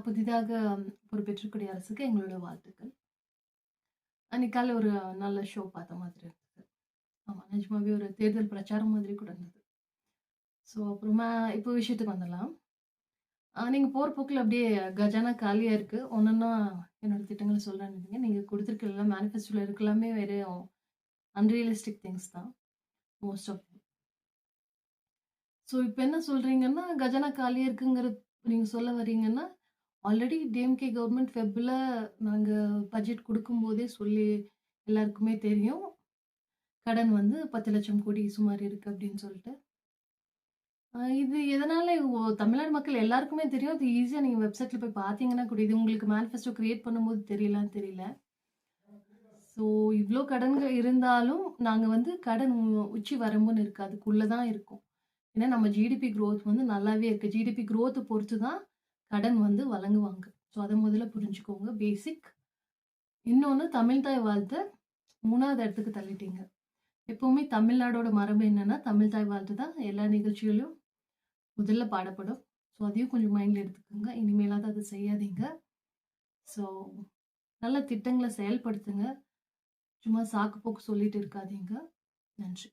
புதிதாக பொறுப்பேற்றக்கூடிய அரசுக்கு எங்களோட வாழ்த்துக்கள். அன்னைக்கு காலைல ஒரு நல்ல ஷோ பார்த்த மாதிரி இருந்தது. ஆமா, நிஜமாவே ஒரு தேர்தல் பிரச்சாரம் மாதிரி கூட இருந்தது. ஸோ அப்புறமா இப்போ விஷயத்துக்கு வந்துடலாம். நீங்க போற போக்குல அப்படியே கஜானா காலியா இருக்கு. ஒன்னொன்னா என்னோட திட்டங்கள சொல்றேன்னு இருந்தீங்க. நீங்க குடுத்திருக்க எல்லாம் மேனிஃபெஸ்டோல இருக்கலாமே வெறும் அன்ரியலிஸ்டிக் திங்ஸ் தான். மோஸ்ட் ஆஃப் ஸோ இப்ப என்ன சொல்றீங்கன்னா, கஜானா காலியா இருக்குங்கிறது நீங்க சொல்ல வரீங்கன்னா, ஆல்ரெடி டிஎம்கே கவர்மெண்ட் ஃபெப்ல நாங்க பட்ஜெட் குடுக்கும்போதே சொல்லி எல்லாருக்குமே தெரியும். கடன் வந்து 10,00,000 கோடி சுமார் இருக்கு அப்படின்னு சொல்லிட்டு. இது எதனால தமிழ்நாடு மக்கள் எல்லாருக்குமே தெரியும். அது ஈஸியா நீங்க வெப்சைட்ல போய் பார்த்தீங்கன்னா கூட, இது உங்களுக்கு மேனிஃபெஸ்டோ கிரியேட் பண்ணும்போது தெரியலான்னு தெரியல. ஸோ இவ்ளோ கடன்கள் இருந்தாலும், நாங்க வந்து கடன் உச்சி வரம்புன்னு இருக்கு. அதுக்குள்ள தான் இருக்கோம். ஏன்னா நம்ம ஜிடிபி குரோத் வந்து நல்லாவே இருக்கு. ஜிடிபி குரோத்த பொறுத்து தான் கடன் வந்து வழங்குவாங்க. ஸோ அத முதல்ல புரிஞ்சுக்கோங்க. பேசிக். இன்னொன்னு தமிழ் தாய் வாழ்த்த 3வது இடத்துக்கு தள்ளிட்டீங்க. எப்பவுமே தமிழ்நாடோட மரபு என்னன்னா, தமிழ் தாய் வாழ்த்து தான் எல்லா நிகழ்ச்சிகளிலும் முதல்ல பாடப்படும். ஸோ அதையும் கொஞ்சம் மைண்ட்ல எடுத்துக்கோங்க. இனிமேலாவது அத செய்யாதீங்க. ஸோ நல்ல திட்டங்கள செயல்படுத்துங்க. சும்மா சாக்கு போக்கு சொல்லிட்டு இருக்காதீங்க. நன்றி.